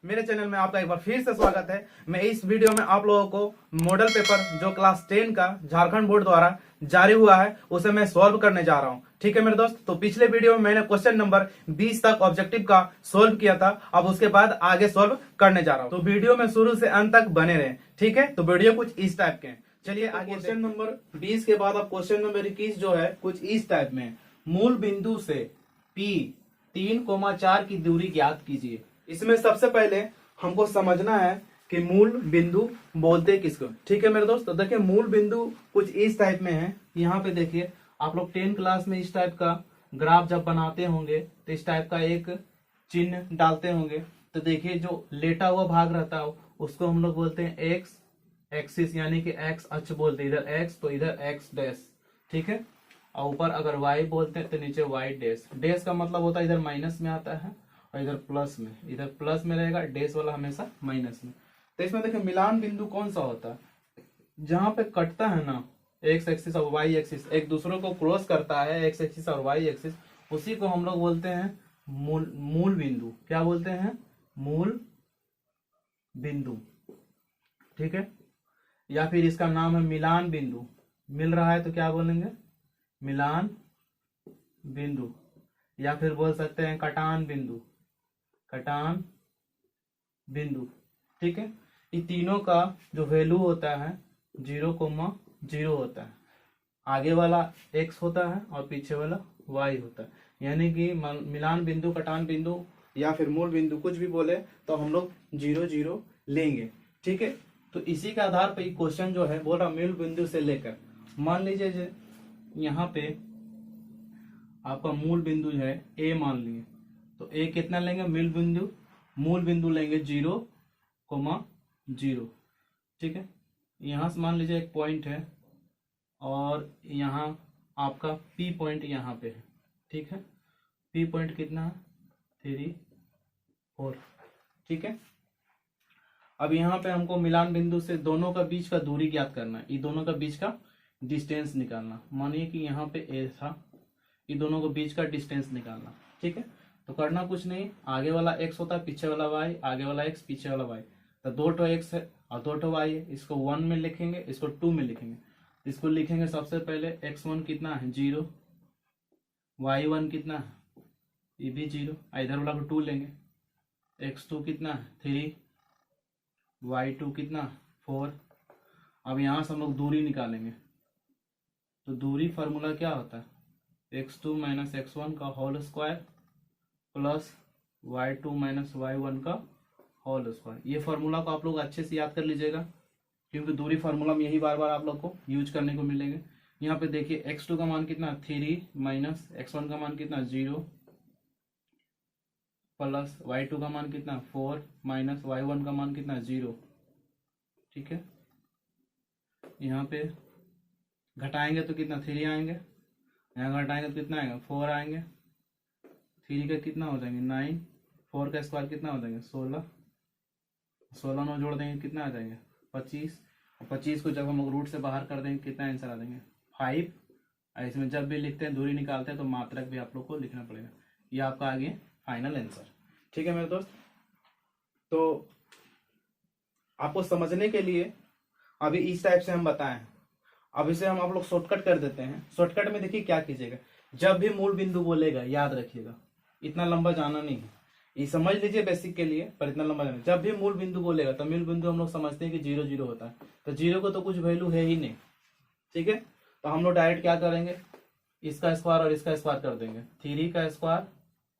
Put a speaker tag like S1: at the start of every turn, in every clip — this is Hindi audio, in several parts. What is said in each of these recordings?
S1: मेरे चैनल में आपका एक बार फिर से स्वागत है। मैं इस वीडियो में आप लोगों को मॉडल पेपर जो क्लास 10 का झारखंड बोर्ड द्वारा जारी हुआ है उसे मैं सॉल्व करने जा रहा हूं। ठीक है मेरे दोस्त, तो पिछले वीडियो में मैंने क्वेश्चन नंबर 20 तक ऑब्जेक्टिव का सॉल्व किया था। अब उसके बाद आगे सॉल्व करने जा रहा हूं, तो वीडियो में शुरू से अंत तक बने रहे। ठीक है, तो वीडियो कुछ इस टाइप के हैं। चलिए आगे। क्वेश्चन नंबर 20 के बाद अब क्वेश्चन नंबर 21 जो है कुछ इस टाइप में है। मूल बिंदु से P 3,4 की दूरी ज्ञात कीजिए। इसमें सबसे पहले हमको समझना है कि मूल बिंदु बोलते किसको। ठीक है मेरे दोस्त, तो देखिए मूल बिंदु कुछ इस टाइप में है। यहाँ पे देखिए आप लोग 10 क्लास में इस टाइप का ग्राफ जब बनाते होंगे तो इस टाइप का एक चिन्ह डालते होंगे। तो देखिए जो लेटा हुआ भाग रहता है उसको हम लोग बोलते हैं एक्स एक्सिस, यानी कि एक्स अक्ष बोलते हैं। इधर एक्स तो इधर एक्स डैश। ठीक है, और ऊपर अगर वाई बोलते हैं तो नीचे वाई डैश। डैश का मतलब होता है इधर माइनस में आता है और इधर प्लस में। इधर प्लस में रहेगा, डैश वाला हमेशा माइनस में। तो इसमें देखिए मिलान बिंदु कौन सा होता है, जहां पे कटता है ना एक्स एक्सिस और वाई एक्सिस, एक दूसरे को क्रॉस करता है एक्स एक्सिस और वाई एक्सिस, उसी को हम लोग बोलते हैं मूल बिंदु। क्या बोलते हैं? मूल बिंदु। ठीक है, या फिर इसका नाम है मिलान बिंदु। मिल रहा है तो क्या बोलेंगे? मिलान बिंदु। या फिर बोल सकते हैं कटान बिंदु, कटान बिंदु। ठीक है, ये तीनों का जो वैल्यू होता है 0,0 होता है। आगे वाला x होता है और पीछे वाला y होता है। यानी कि मिलान बिंदु, कटान बिंदु या फिर मूल बिंदु कुछ भी बोले तो हम लोग 0,0 लेंगे। ठीक है, तो इसी के आधार पर क्वेश्चन जो है बोल रहा मूल बिंदु से लेकर, मान लीजिए यहाँ पे आपका मूल बिंदु जो है a मान लिए, तो a कितना लेंगे? मूल बिंदु लेंगे 0,0। ठीक है, यहां से मान लीजिए एक पॉइंट है और यहाँ आपका P पॉइंट यहाँ पे है। ठीक है, P पॉइंट कितना है? 3, 4। ठीक है, अब यहाँ पे हमको मिलान बिंदु से दोनों का बीच का दूरी ज्ञात करना है। ये दोनों का बीच का डिस्टेंस निकालना। मानिए कि यहाँ पे A था, ये दोनों को बीच का डिस्टेंस निकालना। ठीक है, तो करना कुछ नहीं, आगे वाला x होता है, पीछे वाला y, आगे वाला x, पीछे वाला y। तो 2 x है और 2 y है। इसको 1 में लिखेंगे, इसको 2 में लिखेंगे। इसको लिखेंगे सबसे पहले x1 कितना है? 0। y1 कितना है? ये भी 0। इधर वाला को 2 लेंगे। x2 कितना है? 3। y2 कितना? 4। अब यहाँ से हम लोग दूरी निकालेंगे। तो दूरी फार्मूला क्या होता है? x2 माइनस x1 का whole square plus y2 minus y1 का होल स्क्वायर। ये फार्मूला को आप लोग अच्छे से याद कर लीजिएगा, क्योंकि दूरी फार्मूला में यही बार बार आप लोग को यूज करने को मिलेंगे। यहाँ पे देखिए x2 का मान कितना? 3 माइनस x1 का मान कितना? 0 प्लस y2 का मान कितना? 4 माइनस y1 का मान कितना? 0। ठीक है, यहाँ पे घटाएंगे तो कितना? 3 आएंगे। यहाँ घटाएंगे तो कितना आएगा? 4 आएंगे। 3 का कितना हो जाएंगे? 9। 4 का स्क्वायर कितना हो जाएंगे? 16। 16 में जोड़ देंगे कितना आ जाएंगे? 25। और 25 को जब हम लोग रूट से बाहर कर देंगे कितना आंसर आ देंगे? 5। इसमें जब भी लिखते हैं दूरी निकालते हैं तो मात्रक भी आप लोग को लिखना पड़ेगा। ये आपका आगे फाइनल आंसर। ठीक है मेरे दोस्त, तो आपको समझने के लिए अभी इस टाइप से हम बताएं। अब इसे हम आप लोग शॉर्टकट कर देते हैं। शॉर्टकट में देखिए क्या कीजिएगा, जब भी मूल बिंदु बोलेगा याद रखिएगा, इतना लंबा जाना नहीं है। ये समझ लीजिए बेसिक के लिए, पर इतना लंबा जाना। जब भी मूल बिंदु बोलेगा तो मूल बिंदु हम लोग समझते हैं कि 0,0 होता है। तो 0 को तो कुछ वैल्यू है ही नहीं। ठीक है, तो हम लोग डायरेक्ट क्या करेंगे? इसका स्क्वायर और इसका स्क्वायर कर देंगे। 3 का स्क्वायर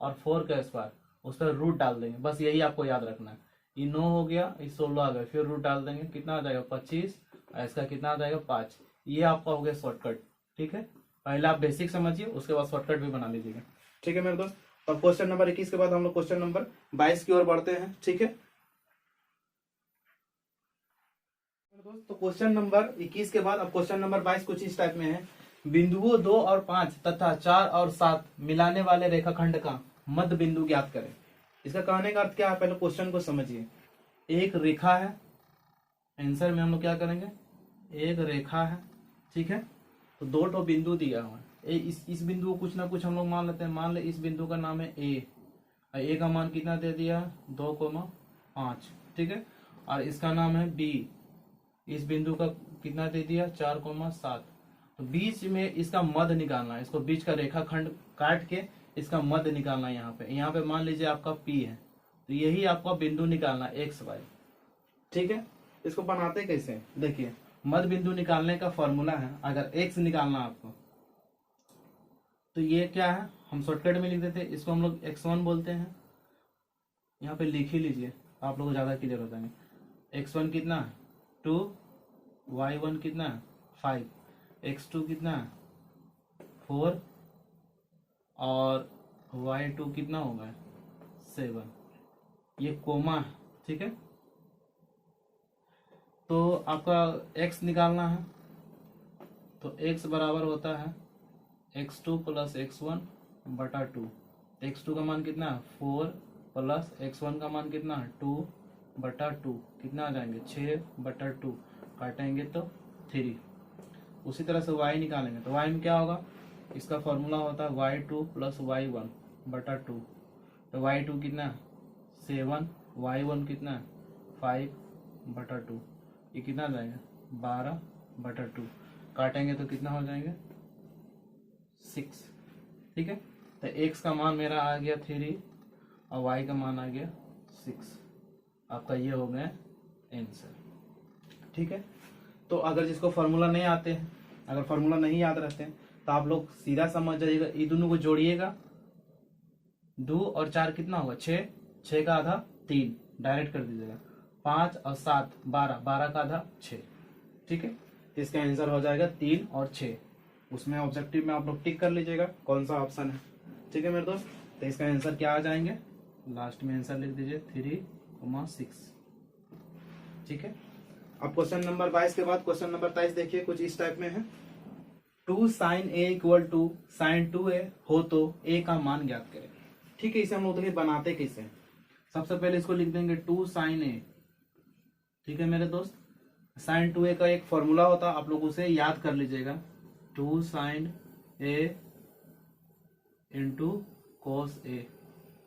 S1: और 4 का स्क्वायर, उस पर रूट डाल देंगे। बस यही आपको याद रखना है। ये 9 हो गया, ये 16 आ गया, फिर रूट डाल देंगे। कितना आ जाएगा? 25। और इसका कितना आ जाएगा? 5। ये आपका हो गया शॉर्टकट। ठीक है, पहले आप बेसिक समझिए, उसके बाद शॉर्टकट भी बना लीजिएगा। ठीक है मेरे दोस्त, और क्वेश्चन नंबर 21 के बाद हम लोग क्वेश्चन नंबर 22 की ओर बढ़ते हैं। ठीक है दोस्त, तो क्वेश्चन नंबर 21 के बाद अब क्वेश्चन नंबर 22 कुछ इस टाइप में है। बिंदुओं 2 और 5 तथा 4 और 7 मिलाने वाले रेखाखंड का मध्य बिंदु ज्ञात करें। इसका कहने का अर्थ क्या है, पहले क्वेश्चन को समझिए। एक रेखा है, आंसर में हम लोग क्या करेंगे? एक रेखा है। ठीक है, तो 2 बिंदु दिया हुआ है। इस बिंदु को कुछ ना कुछ हम लोग मान लेते हैं। मान ले इस बिंदु का नाम है ए। ए का मान कितना दे दिया? 2, 5, ठीक है। और इसका नाम है बी, इस बिंदु का कितना दे दिया 4,7। तो बीच में इसका मध्य निकालना है, इसको बीच का रेखाखंड काट के इसका मध्य निकालना है। यहाँ पे मान लीजिए आपका पी है, तो यही आपका बिंदु निकालना है एक्स वाई, ठीक है। इसको बनाते कैसे, देखिए मध्य बिंदु निकालने का फॉर्मूला है, अगर एक्स निकालना आपको तो ये क्या है, हम शॉर्टकट में लिख देते हैं, इसको हम लोग x1 बोलते हैं। यहाँ पे लिख ही लीजिए, आप लोगों को ज्यादा क्लियर हो जाएंगे। x1 कितना है 2, y1 कितना है 5, x2 कितना है 4 और y2 कितना होगा 7। ये कोमा है, ठीक है। तो आपका x निकालना है, तो x बराबर होता है x2 प्लस x1 बटा 2। x2 का मान कितना है 4 प्लस x1 का मान कितना है 2 बटा 2, कितना आ जाएंगे 6 बटा 2, काटेंगे तो 3। उसी तरह से y निकालेंगे, तो y में क्या होगा, इसका फॉर्मूला होता है y2 प्लस y1 बटा 2। तो y2 कितना है 7, y1 कितना है 5 बटा 2, ये कितना आ जाएगा 12 बटा 2, काटेंगे तो कितना हो जाएंगे 6, ठीक है। तो x का मान मेरा आ गया 3 और y का मान आ गया 6। आपका ये हो गया आंसर, ठीक है। तो अगर जिसको फार्मूला नहीं आते हैं, अगर फार्मूला नहीं याद रहते हैं, तो आप लोग सीधा समझ जाइएगा, ये दोनों को जोड़िएगा, 2 और 4 कितना होगा 6, 6 का आधा 3, डायरेक्ट कर दीजिएगा, 5 और 7 12, 12 का आधा 6, ठीक है। तो इसका आंसर हो जाएगा 3 और 6। उसमें ऑब्जेक्टिव में आप लोग टिक कर लीजिएगा कौन सा ऑप्शन है, ठीक है मेरे दोस्त। तो इसका आंसर क्या आ जाएंगे, लास्ट में आंसर लिख दीजिए 3,6, ठीक है। अब क्वेश्चन नंबर 22 के बाद क्वेश्चन नंबर 23 देखिए, कुछ इस टाइप में है। 2 sin a equal to sin 2a हो तो a का मान ज्ञात करें, ठीक है। इसे हम लोग देखिए बनाते कैसे। सबसे पहले इसको लिख देंगे 2 sin a, ठीक है मेरे दोस्त। sin 2a का एक फॉर्मूला होता है, आप लोग उसे याद कर लीजिएगा, 2 sin a into cos a,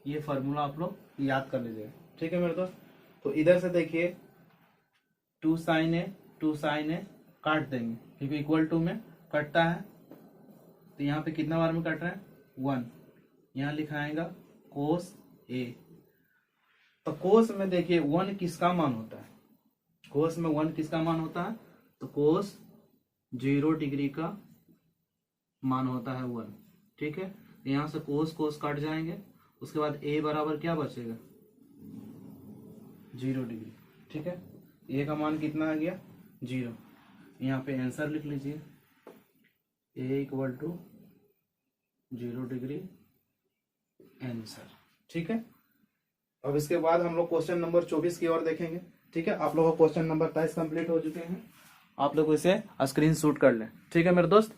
S1: ये फॉर्मूला आप लोग याद कर लीजिएगा, ठीक है मेरे दोस्त। तो इधर से देखिए 2 sin a काट देंगे, क्योंकि इक्वल टू में कटता है, तो यहाँ पे कितना बार में कट रहा है 1, यहाँ लिखाएगा cos a। तो cos में देखिए 1 किसका मान होता है, cos में 1 किसका मान होता है, तो cos 0 डिग्री का मान होता है 1, ठीक है। यहाँ से cos काट जाएंगे, उसके बाद a बराबर क्या बचेगा 0 डिग्री, ठीक है। a का मान कितना आ गया 0, यहाँ पे आंसर लिख लीजिए a equal to 0 degree answer, ठीक है। अब इसके बाद हम लोग क्वेश्चन नंबर 24 की ओर देखेंगे, ठीक है। आप लोगों को क्वेश्चन नंबर 23 कंप्लीट हो चुके हैं, आप लोग इसे स्क्रीन शॉट कर लें, ठीक है मेरे दोस्त,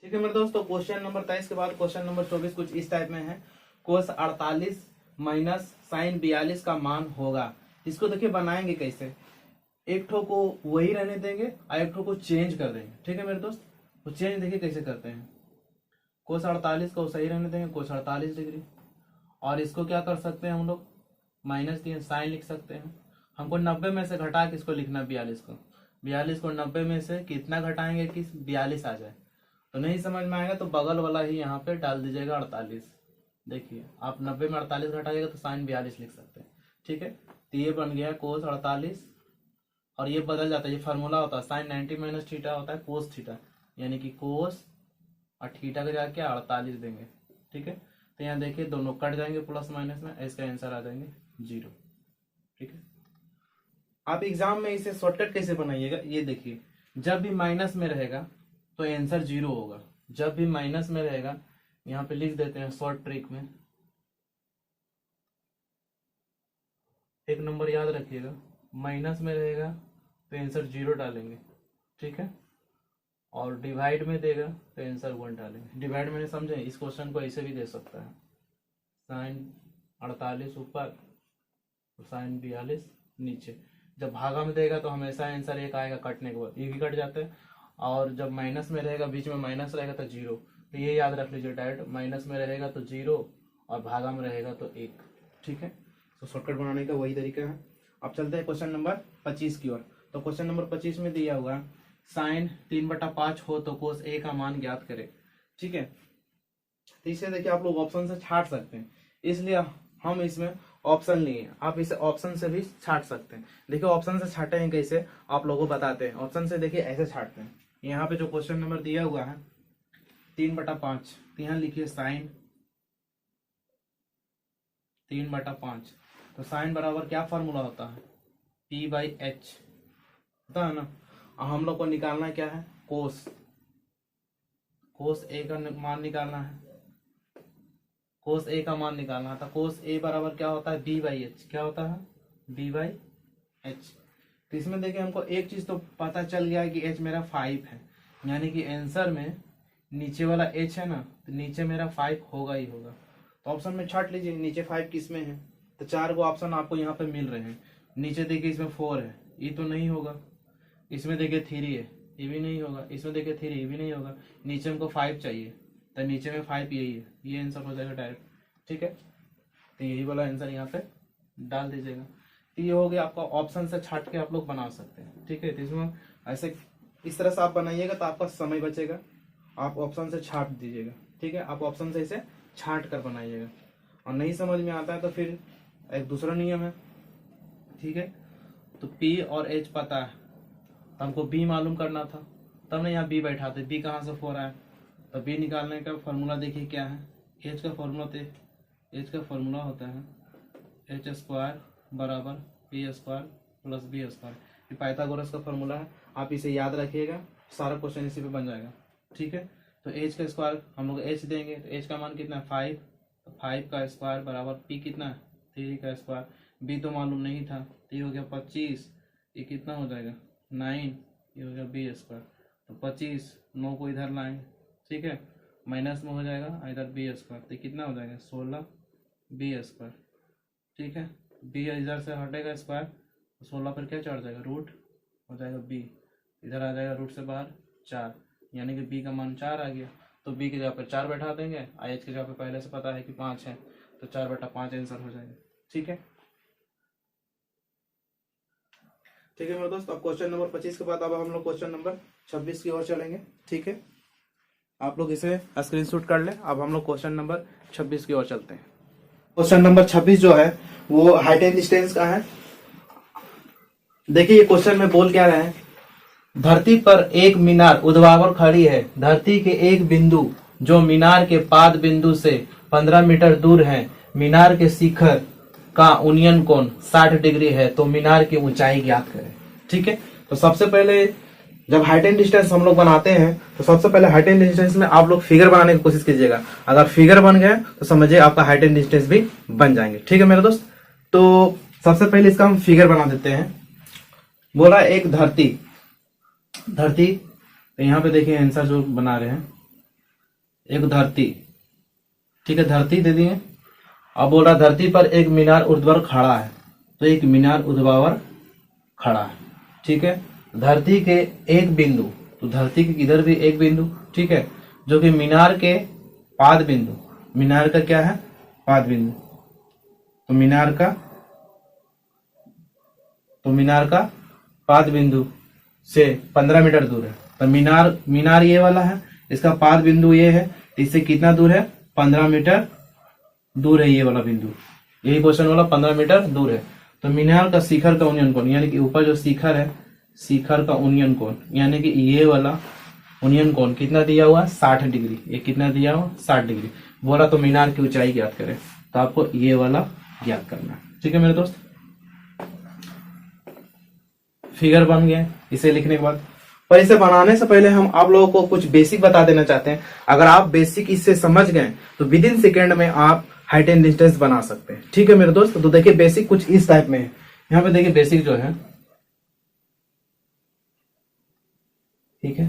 S1: ठीक है मेरे दोस्त। तो क्वेश्चन नंबर 23 के बाद क्वेश्चन नंबर 24 कुछ इस टाइप में है। cos 48 माइनस sin 42 का मान होगा। इसको देखिए बनाएंगे कैसे, एक ठो को वही रहने देंगे और एक ठो को चेंज कर देंगे, ठीक है मेरे दोस्त। तो चेंज देखिए कैसे करते हैं, cos 48 को सही रहने देंगे cos 48 डिग्री, और इसको क्या कर सकते हैं हम लोग माइनस दिए साइन लिख सकते हैं। हमको 90 में से घटा के इसको लिखना 42 को 90 में से कितना घटाएंगे कि 42 आ जाए। तो नहीं समझ में आएगा तो बगल वाला ही यहाँ पे डाल दीजिएगा 48। देखिए आप 90 में 48 घटाइएगा तो साइन 42 लिख सकते हैं, ठीक है। तो ये बन गया cos 48, और ये बदल जाता है, ये फार्मूला होता है साइन 90 माइनस थीटा होता है cos थीटा, यानी कि cos और थीटा का जाके 48 देंगे, ठीक है। तो यहाँ देखिए दोनों कट जाएंगे प्लस माइनस में, इसका आंसर आ जाएंगे 0, ठीक है। आप एग्जाम में इसे शॉर्टकट कैसे बनाइएगा, ये देखिए जब भी माइनस में रहेगा तो आंसर 0 होगा, जब भी माइनस में रहेगा, यहाँ पे लिख देते हैं शॉर्ट ट्रिक में, एक नंबर याद रखिएगा, माइनस में रहेगा तो आंसर 0 डालेंगे, ठीक है। और डिवाइड में देगा तो आंसर 1 डालेंगे। डिवाइड में समझे, इस क्वेश्चन को ऐसे भी दे सकता है, साइन 48 ऊपर और साइन 42 नीचे। जब भागा में देगा तो हमेशा आंसर 1 आएगा, कटने के बाद ये भी कट जाते हैं, और जब माइनस में रहेगा, बीच में माइनस रहेगा तो 0। तो ये याद रख लीजिए, डायरेक्ट माइनस में रहेगा तो 0 और भागा में रहेगा तो 1, ठीक है। तो शॉर्टकट बनाने का वही तरीका है। अब चलते हैं क्वेश्चन नंबर 25 की ओर। तो क्वेश्चन नंबर 25 में दिया हुआ साइन 3/5 हो तो कोस ए का मान ज्ञात करे। ठीक है, तो इसे देखिए आप लोग ऑप्शन से छाट सकते हैं, इसलिए हम इसमें ऑप्शन लिए। आप इसे ऑप्शन से भी छाट सकते हैं। देखिए ऑप्शन से छाटे हैं कैसे, आप लोगों को बताते हैं। ऑप्शन से देखिए ऐसे छाटते हैं। यहाँ पे जो क्वेश्चन नंबर दिया हुआ है 3/5, तो यहाँ लिखिए साइन 3/5। तो साइन बराबर क्या फॉर्मूला होता है, P/H होता है ना। हम लोग को निकालना क्या है, कोस ए का मान निकालना है। कोस ए का मान निकालना था। कोस ए बराबर क्या होता है, B/H। क्या होता है, B/H। तो इसमें देखिए हमको एक चीज तो पता चल गया है कि H मेरा 5 है, यानी कि आंसर में नीचे वाला H है ना, तो नीचे मेरा 5 होगा ही होगा। तो ऑप्शन में छाट लीजिए, नीचे 5 किस में है, तो 4 को ऑप्शन आपको यहाँ पे मिल रहे हैं। नीचे देखिए इसमें 4 है, ये तो नहीं होगा। इसमें देखिए 3 है, ये भी नहीं होगा। इसमें देखिए 3, ये भी नहीं होगा। नीचे हमको 5 चाहिए, तो नीचे में 5 यही है, ये आंसर हो जाएगा डायरेक्ट। ठीक है, तो यही वाला आंसर यहाँ पे डाल दीजिएगा। तो ये हो गया आपका, ऑप्शन से छाट के आप लोग बना सकते हैं। ठीक है, तो इसमें ऐसे इस तरह से आप बनाइएगा तो आपका समय बचेगा। आप ऑप्शन से छाट दीजिएगा। ठीक है, आप ऑप्शन से इसे छाट कर बनाइएगा। और नहीं समझ में आता है तो फिर एक दूसरा नियम है। ठीक है, तो P और H पता है, तो हमको B मालूम करना था, तब ना यहाँ B बैठाते। B कहाँ से 4 आया, तो B निकालने का फॉर्मूला देखिए क्या है। H का फॉर्मूला होता है H² बराबर P² प्लस B²। ये पाइथागोरस का फॉर्मूला है, आप इसे याद रखिएगा, सारा क्वेश्चन इसी पे बन जाएगा। ठीक है, तो H का स्क्वायर हम लोग H देंगे, तो H का मान कितना है 5, तो 5 का स्क्वायर बराबर P कितना है 3 का स्क्वायर। B तो मालूम नहीं था, तो ये हो गया 25, ये कितना हो जाएगा 9, ये हो गया B²। तो 25, 9 को इधर लाएं। ठीक है, माइनस में हो जाएगा इधर B², तो कितना हो जाएगा 16 B²। ठीक है, B इधर से हटेगा स्क्वायर, तो 16 पर क्या चढ़ जाएगा, रूट हो जाएगा B, इधर आ जाएगा रूट से बाहर 4, यानी कि B का मान 4 आ गया। तो B की जगह पर 4 बैठा देंगे, H की जगह पर पहले से पता है कि 5 है, तो 4/5 आंसर हो जाएगा। ठीक है, ठीक है मेरे दोस्त। अब क्वेश्चन नंबर 25 के बाद अब हम लोग क्वेश्चन नंबर 26 की ओर चलेंगे। ठीक है, आप लोग इसे स्क्रीनशॉट कर ले। अब हम लोग क्वेश्चन नंबर 26 की ओर चलते हैं। क्वेश्चन नंबर 26 जो है वो हाइट एंड डिस्टेंस का है। देखिए ये क्वेश्चन में बोल क्या रहे हैं, धरती पर एक मीनार ऊर्ध्वाधर खड़ी है। धरती के एक बिंदु जो मीनार के पाद बिंदु से 15 मीटर दूर है। मीनार के शिखर का उन्नयन कोण 60 डिग्री है, तो मीनार की ऊंचाई ज्ञात करें। ठीक है, तो सबसे पहले जब हाइट एंड डिस्टेंस हम लोग बनाते हैं, तो सबसे पहले हाइट एंड डिस्टेंस में आप लोग फिगर बनाने की कोशिश कीजिएगा। अगर फिगर बन गए तो समझिए आपका हाइट एंड डिस्टेंस भी बन जाएंगे। ठीक है मेरे दोस्त, तो सबसे पहले इसका हम फिगर बना देते हैं। बोला एक धरती, तो यहाँ पे देखिए आंसर जो बना रहे हैं, एक धरती। ठीक है, धरती दे दिए। अब बोल रहा धरती पर एक मीनार ऊर्ध्वाधर खड़ा है, तो एक मीनार ऊर्ध्वाधर खड़ा है। ठीक है, धरती के एक बिंदु, तो धरती के इधर भी एक बिंदु, ठीक है, जो कि मीनार के पाद बिंदु, मीनार का क्या है पाद बिंदु, तो मीनार का पाद बिंदु से 15 मीटर दूर है। तो मीनार ये वाला है, इसका पाद बिंदु ये है, तो इससे कितना दूर है 15 मीटर दूर है ये वाला बिंदु। यही क्वेश्चन वाला 15 मीटर दूर है। तो मीनार का शिखर का उन्नयन कोण, यानी कि ऊपर जो शिखर है, शिखर का उन्नयन कोण, यानी कि ये वाला उन्नयन कोण कितना दिया हुआ 60 डिग्री। ये कितना दिया हुआ 60 डिग्री। बोला तो मीनार की ऊंचाई ज्ञात करें, तो आपको ये वाला ज्ञात करना है। ठीक है मेरे दोस्त, फिगर बन गया इसे लिखने के बाद। पर इसे बनाने से पहले हम आप लोगों को कुछ बेसिक बता देना चाहते हैं। अगर आप बेसिक इससे समझ गए तो विद इन सेकेंड में आप हाइट एंड डिस्टेंस बना सकते हैं। ठीक है मेरे दोस्त, तो देखिए बेसिक कुछ इस टाइप में है। यहाँ पे देखिए बेसिक जो है, ठीक है,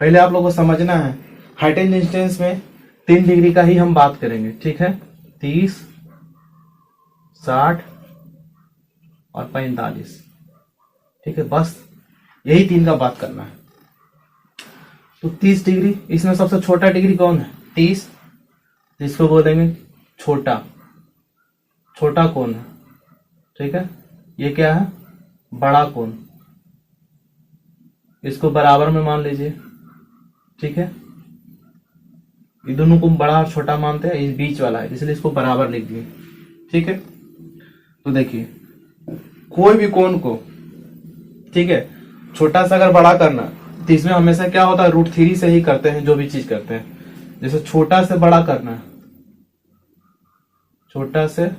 S1: पहले आप लोगों को समझना है हाइट एंड डिस्टेंस में 3 डिग्री का ही हम बात करेंगे। ठीक है, 30, 60 और 45। ठीक है, बस यही 3 का बात करना है। तो 30 डिग्री, इसमें सबसे छोटा डिग्री कौन है 30, इसको बोलेंगे छोटा छोटा कोण है, ठीक है। ये क्या है, बड़ा कोण, इसको बराबर में मान लीजिए, ठीक है। ये दोनों को बड़ा और छोटा मानते हैं, ये बीच वाला है इसलिए इसको बराबर लिख दिए, ठीक है। तो देखिए कोई भी कोण को, ठीक है, छोटा सा अगर बड़ा करना तो इसमें हमेशा क्या होता है, √3 से ही करते हैं जो भी चीज करते हैं। जैसे छोटा से बड़ा करना है, छोटा से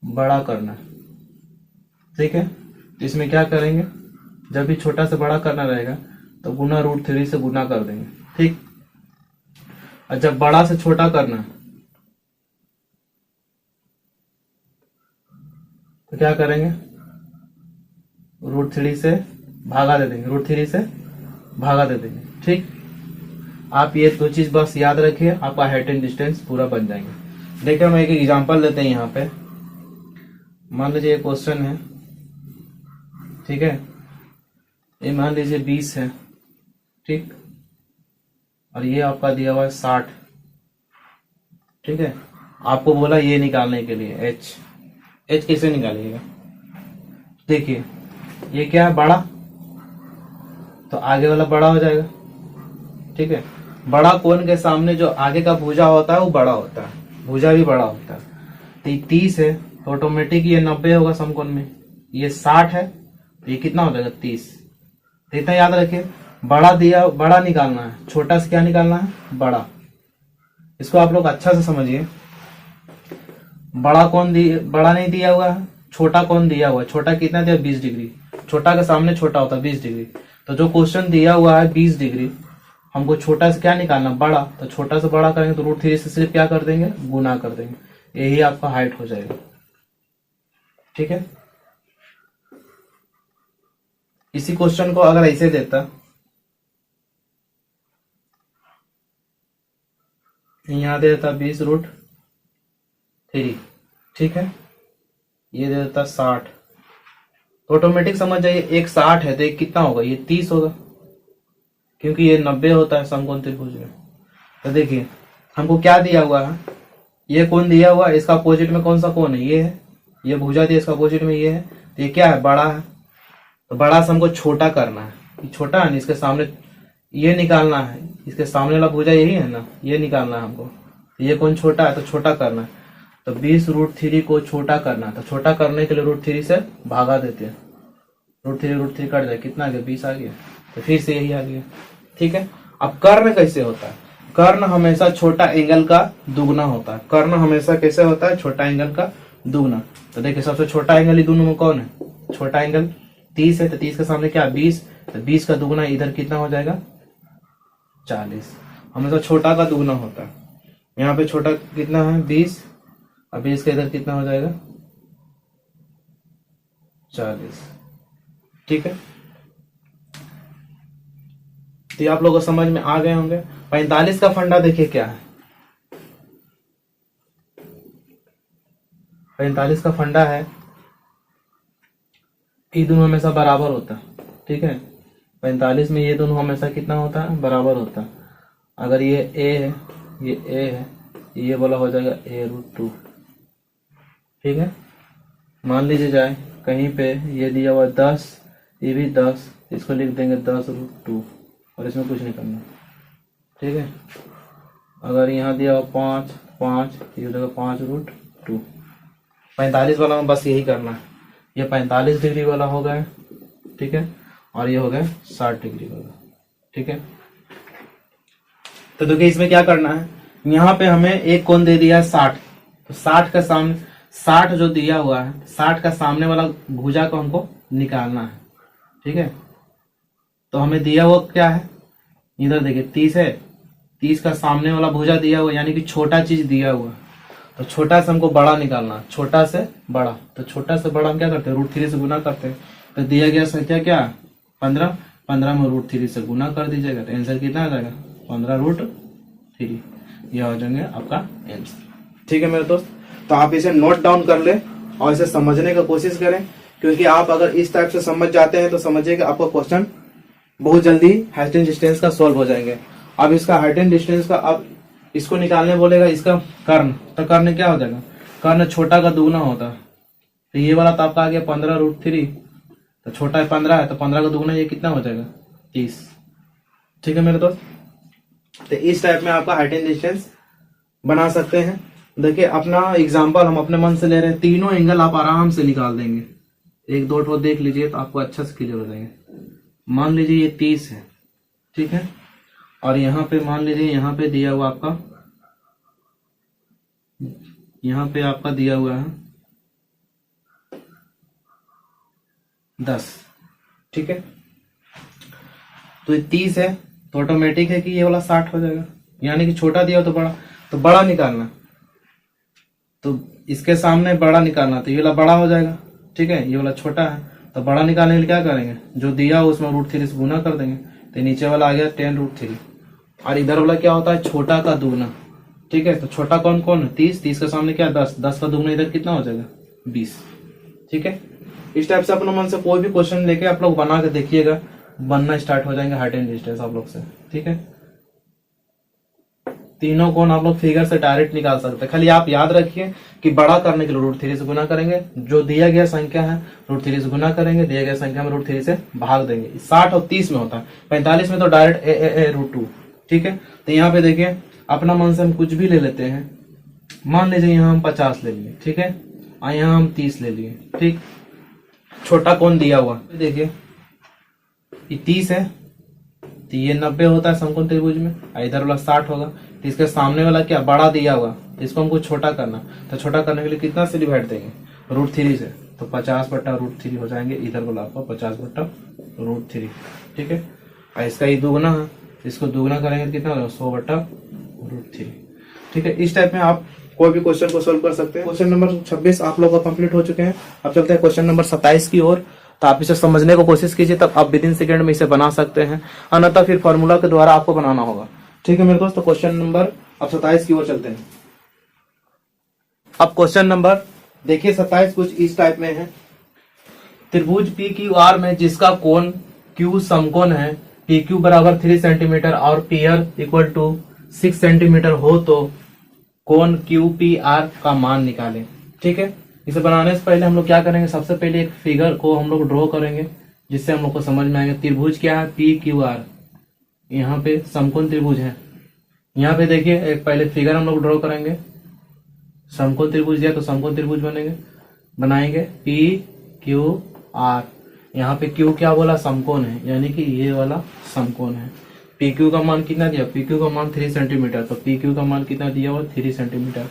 S1: बड़ा करना है, ठीक है। तो इसमें क्या करेंगे, जब भी छोटा से बड़ा करना रहेगा तो गुना √3 से गुना कर देंगे, ठीक। और जब बड़ा से छोटा करना है तो क्या करेंगे, √3 से भागा दे देंगे, √3 से भागा दे देंगे, ठीक। आप ये दो चीज बस याद रखिए, आपका हाइट एंड डिस्टेंस पूरा बन जाएंगे। देखिए हम एक एग्जांपल लेते हैं यहाँ पे। मान लीजिए एक क्वेश्चन है, ठीक है। ये मान लीजिए 20 है, ठीक, और ये आपका दिया हुआ है 60, ठीक है। आपको बोला ये निकालने के लिए एच कैसे निकालिएगा, देखिए ये क्या है, बड़ा, तो आगे वाला बड़ा हो जाएगा, ठीक है। बड़ा कोण के सामने जो आगे का भुजा होता है वो बड़ा होता है, भुजा भी बड़ा होता है। तो ये 30 है तो ऑटोमेटिक ये 90 होगा समकोण में, ये 60 है तो ये कितना हो जाएगा, 30। तो इतना याद रखिए, बड़ा निकालना है, छोटा से क्या निकालना है, बड़ा। इसको आप लोग अच्छा से समझिए। बड़ा नहीं दिया हुआ है, छोटा कौन दिया हुआ है, छोटा कितना दिया, 20 डिग्री। छोटा के सामने छोटा होता है 20 डिग्री। तो जो क्वेश्चन दिया हुआ है 20 डिग्री, हमको छोटा से क्या निकालना, बड़ा। तो छोटा से बड़ा करेंगे तो √3 से सिर्फ क्या कर देंगे, गुना कर देंगे, यही आपका हाइट हो जाएगा, ठीक है। इसी क्वेश्चन को अगर ऐसे देता, यहां दे देता 20 √3, ठीक है। ये दे देता 60, तो ऑटोमेटिक समझ जाइए, एक 60 है तो एक कितना होगा, ये 30 होगा, क्योंकि ये 90 होता है समकोण त्रिभुज में। तो देखिए हमको क्या दिया हुआ है, ये कोण दिया हुआ है, इसका अपोजिट में कौन सा कोण है, ये है। ये भुजा दिया, इसका अपोजिट में ये है, तो ये क्या है, बड़ा है। तो बड़ा से हमको छोटा करना है, ये छोटा है ना, इसके सामने ये निकालना है, इसके सामने वाला भुजा यही है ना, ये निकालना है हमको। तो ये कौन छोटा है तो छोटा करना है, तो 20 √3 को छोटा करना है। तो छोटा करने के लिए √3 से भागा देते हैं, √3 कट जाए, कितना आ गया, 20 आ गया। तो फिर से यही आ गया, ठीक है। अब कर्ण कैसे होता है, कर्ण हमेशा छोटा एंगल का दुगना होता है। कर्ण हमेशा कैसे होता है, छोटा एंगल का दुगना। तो देखिए सबसे छोटा एंगल दोनों में कौन है, छोटा एंगल 30 है, तो 30 के सामने क्या 20, तो 20 का दुगना इधर कितना हो जाएगा, 40। हमेशा छोटा का दुगना होता है। यहाँ पे छोटा कितना है 20, और 20 का इधर कितना हो जाएगा 40, ठीक है। तो ये आप लोगों को समझ में आ गए होंगे। 45 का फंडा देखिए क्या है, 45 का फंडा है, ये दोनों हमेशा बराबर होता है, ठीक है। 45 में ये दोनों हमेशा कितना होता है, बराबर होता है। अगर ये a है, ये a है, ये वाला हो जाएगा a√2, ठीक है। मान लीजिए जाए कहीं पे ये दिया हुआ 10, ये भी 10, इसको लिख देंगे 10√2, और इसमें कुछ नहीं करना, ठीक है। अगर यहाँ दिया हुआ 5, ये हो जाएगा 5√2। 45 वाला में बस यही करना है, ये 45 डिग्री वाला हो गया, ठीक है, और ये हो गया 60 डिग्री वाला, ठीक है। तो देखिए इसमें क्या करना है, यहाँ पे हमें एक कोण दे दिया 60, तो 60 का सामने 60 जो दिया हुआ है, 60 का सामने वाला भुजा को हमको निकालना है, ठीक है। तो हमें दिया हुआ क्या है, इधर देखिए 30 है, 30 का सामने वाला भुजा दिया हुआ, यानी कि छोटा चीज दिया हुआ, तो छोटा से हमको बड़ा निकालना, छोटा से बड़ा। तो छोटा से बड़ा हम क्या करते हैं, √3 से गुना करते हैं। तो दिया गया संख्या क्या 15 में √3 से गुना कर दीजिएगा, तो आंसर कितना आ जाएगा 15√3। यह हो जाएंगे आपका आंसर, ठीक है मेरे दोस्त। तो आप इसे नोट डाउन कर ले और इसे समझने का कोशिश करें, क्योंकि आप अगर इस टाइप से समझ जाते हैं तो समझिए कि आपका क्वेश्चन बहुत जल्दी हाइट एंड डिस्टेंस का सॉल्व हो जाएंगे। अब इसका हाइट एंड डिस्टेंस का, अब इसको निकालने बोलेगा इसका कर्ण, तो कर्ण क्या हो जाएगा, कर्ण छोटा का दुगना होता है, तो ये वाला तो आपका आ गया 15√3, तो छोटा है 15 है, तो 15 का दुगना ये कितना हो जाएगा 30। ठीक है मेरे दोस्त, तो इस टाइप में आपका हाइट एंड डिस्टेंस बना सकते हैं। देखिए अपना एग्जांपल हम अपने मन से ले रहे हैं, तीनों एंगल आप आराम से निकाल देंगे, एक दो ठो देख लीजिए तो आपको अच्छा से क्लियर हो जाएंगे। मान लीजिए ये 30 है, ठीक है, और यहाँ पे मान लीजिए यहाँ पे दिया हुआ आपका, यहाँ पे आपका दिया हुआ है 10, ठीक है, तो ये 30 है, तो ऑटोमेटिक है कि ये वाला 60 हो जाएगा, यानी कि छोटा दिया हो तो बड़ा निकालना, तो इसके सामने बड़ा निकालना, तो ये वाला बड़ा हो जाएगा, ठीक है, ये वाला छोटा है, तो बड़ा निकालने के लिए क्या करेंगे, जो दिया हो उसमें √3 से गुना कर देंगे, तो नीचे वाला आ गया 10√3, और इधर वाला क्या होता है छोटा का दुगना, ठीक है, तो छोटा कौन कौन है 30, 30 के सामने क्या 10, 10 का दुगना इधर कितना हो जाएगा 20, ठीक है। इस टाइप से अपने मन से कोई भी क्वेश्चन लेके आप लोग बना के देखिएगा, बनना स्टार्ट हो जाएंगे हाइट एंड डिस्टेंस आप लोग से, ठीक है। तीनों कोण आप लोग फिगर से डायरेक्ट निकाल सकते हैं, खाली आप याद रखिए कि बड़ा करने के लिए √3 से गुना करेंगे, जो दिया गया संख्या है √3 से गुना करेंगे, दिया गया संख्या में √3 से भाग देंगे। 60 और 30 में होता है, 45 में तो डायरेक्ट √2, ठीक है। तो यहाँ पे देखिए अपना मन से हम कुछ भी ले लेते हैं, मान लीजिए यहाँ हम 50 ले लिए, ठीक है, और यहाँ हम 30 ले लिए, ठीक। छोटा कोण दिया हुआ देखिए ये 30 है, तो ये 90 होता है समकोण त्रिभुज में, इधर वाला 60 होगा, तो इसके सामने वाला क्या बड़ा दिया हुआ, इसको हमको छोटा करना, तो छोटा करने के लिए कितना से डिवाइड देंगे √3 से, तो 50/√3 हो जाएंगे, इधर वाला आपको 50/√3, ठीक है। और इसका ये दुगना है, इसको दुगना करेंगे तो कितना होगा 100/√3, ठीक है। इस टाइप में आप कोई भी क्वेश्चन को सोल्व कर सकते हैं। क्वेश्चन नंबर 26 आप लोग का कंप्लीट हो चुके हैं। अब चलते हैं क्वेश्चन नंबर 27 की ओर। तो आप इसे समझने को कोशिश कीजिए, तब आप विदिन सेकंड में इसे बना सकते हैं, अन्यथा फिर फॉर्मूला के द्वारा आपको बनाना होगा, ठीक है मेरे दोस्तों। क्वेश्चन नंबर अब 27 की ओर चलते हैं। अब क्वेश्चन नंबर देखिए 27 कुछ इस टाइप में है, त्रिभुज PQR में जिसका कोण Q समकोण है, PQ बराबर 3 सेंटीमीटर और PR इक्वल टू 6 सेंटीमीटर हो, तो कोण QPR का मान निकालें, ठीक है। इसे बनाने से पहले हम लोग क्या करेंगे, सबसे पहले एक फिगर को हम लोग ड्रॉ करेंगे, जिससे हम लोग को समझ में आएगा त्रिभुज क्या है PQR, यहाँ पे समकोण त्रिभुज है। यहाँ पे देखिए एक पहले फिगर हम लोग ड्रॉ करेंगे, समकोण त्रिभुज दिया तो समकोण त्रिभुज बनाएंगे PQR। यहाँ पे Q क्या बोला समकोण है, यानी कि ये वाला समकोण है। PQ का मान कितना दिया, PQ का मान 3 सेंटीमीटर, तो PQ का मान कितना दिया हुआ 3 सेंटीमीटर।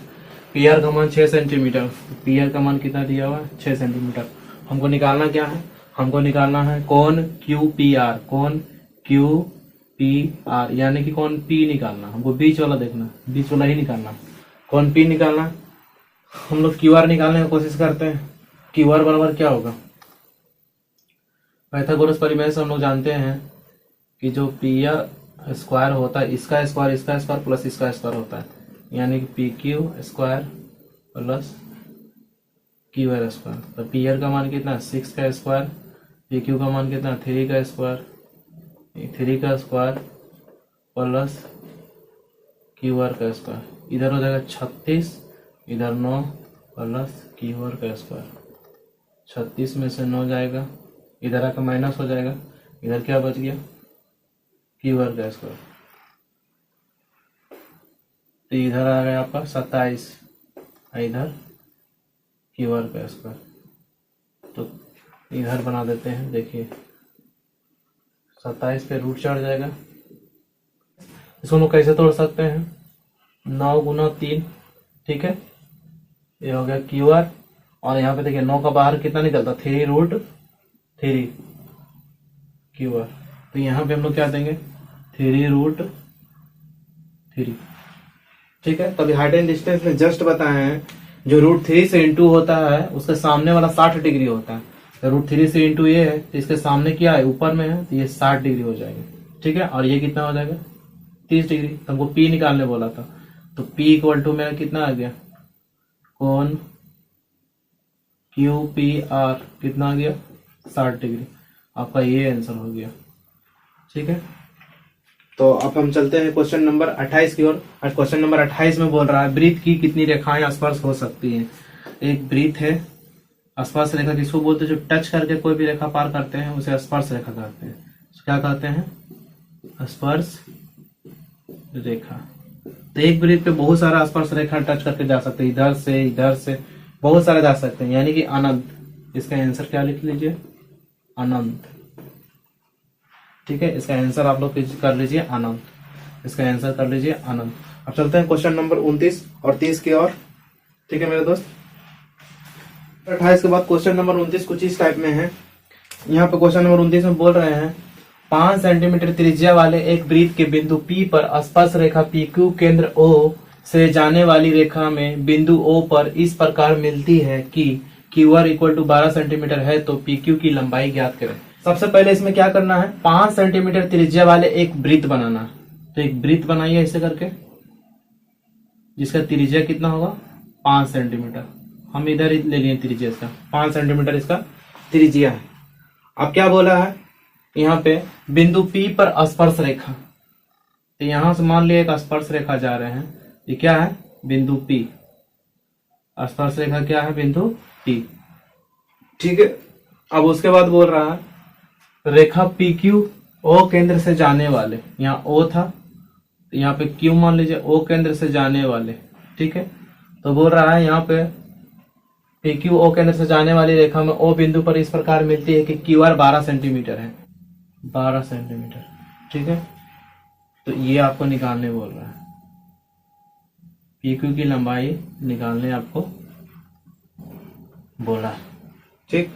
S1: PR का मान 6 सेंटीमीटर, PR का मान कितना दिया हुआ 6 सेंटीमीटर। हमको निकालना क्या है, हमको निकालना है कोण QPR, कोण QPR यानी कि कोण P निकालना, हमको बीच वाला देखना, बीच वाला ही निकालना, कोण P निकालना। हम लोग QR निकालने की कोशिश करते हैं। QR बराबर क्या होगा, पाइथागोरस परिमेय से हम लोग जानते हैं कि जो PR स्क्वायर होता है, इसका स्क्वायर प्लस इसका स्क्वायर होता है, यानी कि PQ square plus QR square. तो PR का मान कितना 6 का स्क्वायर, PQ का मान कितना 3 का स्क्वायर, 3 का स्क्वायर प्लस QR का स्क्वायर, इधर हो जाएगा 36, इधर 9 प्लस QR का स्क्वायर। 36 में से 9 जाएगा, इधर आकर माइनस हो जाएगा, इधर क्या बच गया QR का स्क्वायर, तो इधर आ गया आपका 27, इधर QR का स्क्वायर। तो इधर बना देते हैं, देखिए 27 पे रूट चढ़ जाएगा। इसको हम लोग कैसे तोड़ सकते हैं, 9 गुना 3, ठीक है, ये हो गया QR। और यहाँ पे देखिए 9 का बाहर कितना निकलता 3√3 QR, तो यहाँ पे हम लोग क्या देंगे 3√3, ठीक है। तभी हाइट एंड डिस्टेंस में जस्ट बताए हैं, जो √3 से इंटू होता है उसके सामने वाला 60 डिग्री होता है, तो √3 से इंटू ये है, तो इसके सामने क्या है ऊपर में है, तो ये 60 डिग्री हो जाएगा, ठीक है। और ये कितना हो जाएगा 30 डिग्री। तो हमको P निकालने बोला था, तो P इक्वल टू मेरा कितना आ गया, कोण QPR कितना आ गया 60 डिग्री। आपका ये आंसर हो गया, ठीक है। तो अब हम चलते हैं क्वेश्चन नंबर 28 की ओर। और क्वेश्चन नंबर 28 में बोल रहा है वृत्त की कितनी रेखाएं स्पर्श हो सकती हैं। एक वृत्त है, स्पर्श रेखा किसको बोलते हैं, जो टच करके कोई भी रेखा पार करते हैं उसे स्पर्श रेखा कहते हैं। क्या कहते हैं, स्पर्श रेखा। तो एक वृत्त पे बहुत सारा स्पर्श रेखा टच करके जा सकते हैं, इधर से बहुत सारे जा सकते हैं, यानी कि अनंत। इसका आंसर क्या लिख लीजिए, अनंत। ठीक है, इसका आंसर आप लोग कर लीजिए अनंत, इसका आंसर कर लीजिए अनंत। अब चलते हैं क्वेश्चन नंबर 29 और 30 की ओर। ठीक है मेरे दोस्त, 28 के बाद क्वेश्चन नंबर 29 कुछ इस टाइप में है। यहाँ पे क्वेश्चन नंबर 29 में बोल रहे हैं 5 सेंटीमीटर त्रिज्या वाले एक वृत्त के बिंदु P पर स्पर्श रेखा PQ केंद्र O से जाने वाली रेखा में बिंदु O पर इस प्रकार मिलती है कि QR इक्वल टू 12 सेंटीमीटर है, तो PQ की लंबाई ज्ञात करें। सबसे पहले इसमें क्या करना है, 5 सेंटीमीटर त्रिज्या वाले एक वृत्त बनाना है। तो एक वृत्त बनाइए ऐसे करके, जिसका त्रिज्या कितना होगा 5 सेंटीमीटर। हम इधर ही ले लिए त्रिज्या इसका 5 सेंटीमीटर इसका त्रिज्या है। अब क्या बोला है यहाँ पे, बिंदु P पर स्पर्श रेखा। तो यहां से मान लिया एक स्पर्श रेखा जा रहे हैं, ये क्या है बिंदु P, स्पर्श रेखा क्या है बिंदु P। ठीक है, अब उसके बाद बोल रहा है रेखा PQ O केंद्र से जाने वाले, यहाँ O था तो यहाँ पे Q मान लीजिए, O केंद्र से जाने वाले। ठीक है, तो बोल रहा है यहाँ पे PQ O केंद्र से जाने वाली रेखा में O बिंदु पर इस प्रकार मिलती है कि QR 12 सेंटीमीटर है, 12 सेंटीमीटर। ठीक है, तो ये आपको निकालने बोल रहा है, PQ की लंबाई निकालने आपको बोला। ठीक,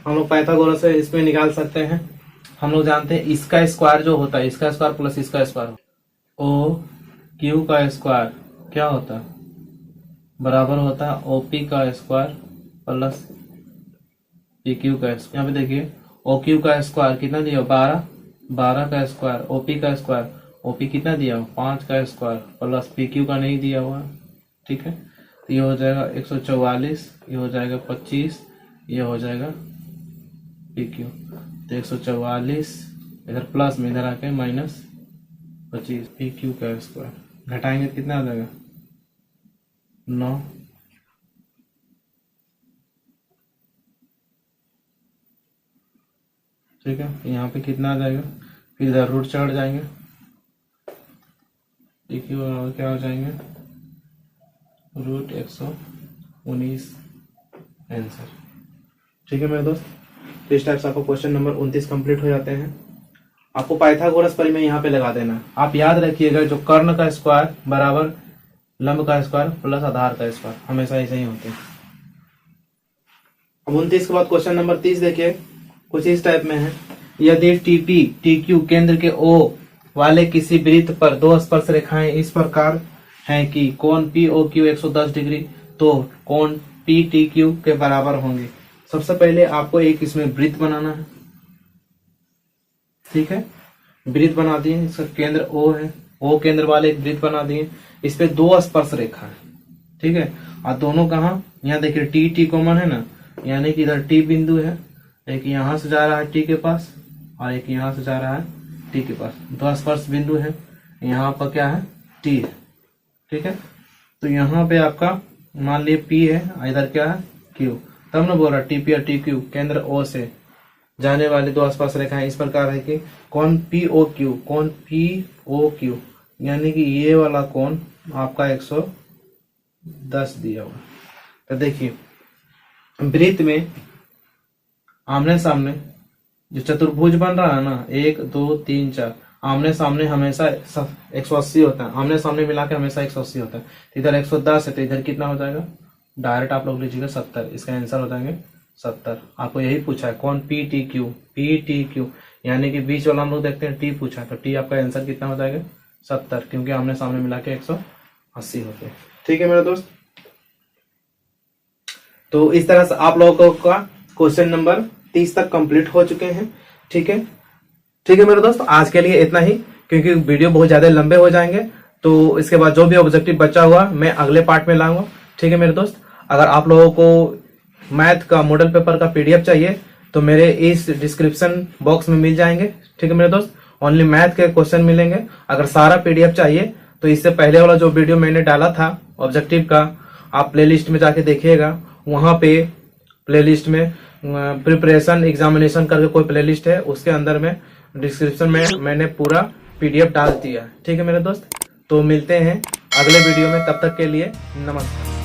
S1: हम लोग पाइथागोरस से इसमें निकाल सकते हैं। हम लोग जानते हैं इसका स्क्वायर जो होता है, इसका स्क्वायर प्लस इसका स्क्वायर, ओ क्यू का स्क्वायर क्या होता है, बराबर होता है OP का स्क्वायर प्लस PQ का स्क्वायर। यहाँ पे देखिए OQ का स्क्वायर कितना दिया 12, 12 का स्क्वायर, OP का स्क्वायर, OP कितना दिया 5 का स्क्वायर प्लस PQ का नहीं दिया हुआ। ठीक है, तो ये हो जाएगा 144, ये हो जाएगा 25, ये हो जाएगा PQ। तो 144 इधर प्लस में, इधर आके माइनस 25, PQ का स्क्वायर घटाएंगे तो कितना आ जाएगा 9। ठीक है, यहाँ पे कितना आ जाएगा, फिर इधर रूट चढ़ जाएंगे, PQ क्या हो जाएंगे रूट 119 आंसर। ठीक है मेरे दोस्त, तो इस टाइप से आपको क्वेश्चन नंबर 29 कंप्लीट हो जाते हैं। आपको पाइथागोरस परिमेय यहाँ पे लगा देना। आप याद रखिएगा जो कर्ण का स्क्वायर बराबर लंब का स्क्वायर प्लस आधार का स्क्वायर, हमेशा ऐसे ही होते हैं। अब 29 के बाद क्वेश्चन नंबर 30 देखिए, कुछ इस टाइप में है। यदि TP TQ केंद्र के O वाले किसी वृत्त पर दो स्पर्श रेखाएं इस प्रकार हैं कि कोण POQ 110 डिग्री, तो कोण PTQ के बराबर होंगे। सबसे पहले आपको एक इसमें वृत्त बनाना है। ठीक है, वृत्त बना दिए, इसका केंद्र O है, O केंद्र वाले एक वृत्त बना दिए, इस पे दो स्पर्श रेखा है। ठीक है, और दोनों कहाँ, यहाँ देखिए T कॉमन है ना, यानी कि इधर T बिंदु है, एक यहाँ से जा रहा है T के पास और एक यहाँ से जा रहा है T के पास, दो स्पर्श बिंदु है। यहाँ पर क्या है T है। ठीक है, तो यहाँ पे आपका मान लीजिए P है, इधर क्या है Q, तब ना बोल रहा TP और TQ केंद्र O से जाने वाली दो स्पर्श रेखाएं इस प्रकार है कि कोण POQ यानी कि ये वाला कोण आपका 110 दिया हुआ। तो देखिए वृत्त में आमने सामने जो चतुर्भुज बन रहा है ना, 1 2 3 4, आमने सामने हमेशा 180 होता है, आमने सामने मिला के हमेशा 180 होता है। तो इधर 110 है, तो इधर कितना हो जाएगा, डायरेक्ट आप लोग लीजिएगा 70, इसका आंसर हो जाएंगे 70। आपको यही पूछा है कौन PTQ यानी कि बीच वाला हम लोग देखते हैं T पूछा है, तो T आपका आंसर कितना हो जाएगा 70, क्योंकि आमने सामने मिला के 180 होते हैं। ठीक है मेरे दोस्त, तो इस तरह से आप लोगों का क्वेश्चन नंबर 30 तक कंप्लीट हो चुके हैं। ठीक है, ठीक है मेरे दोस्त, आज के लिए इतना ही, क्योंकि वीडियो बहुत ज्यादा लंबे हो जाएंगे। तो इसके बाद जो भी ऑब्जेक्टिव बचा हुआ मैं अगले पार्ट में लाऊंगा। ठीक है मेरे दोस्त, अगर आप लोगों को मैथ का मॉडल पेपर का PDF चाहिए तो मेरे इस डिस्क्रिप्शन बॉक्स में मिल जाएंगे। ठीक है मेरे दोस्त, ओनली मैथ के क्वेश्चन मिलेंगे। अगर सारा पीडीएफ चाहिए तो इससे पहले वाला जो वीडियो मैंने डाला था ऑब्जेक्टिव का, आप प्लेलिस्ट में जाके देखिएगा। वहां पे प्लेलिस्ट में प्रिपरेशन एग्जामिनेशन करके कोई प्लेलिस्ट है, उसके अंदर में डिस्क्रिप्शन में मैंने पूरा पीडीएफ डाल दिया। ठीक है मेरे दोस्त, तो मिलते हैं अगले वीडियो में, तब तक के लिए नमस्कार।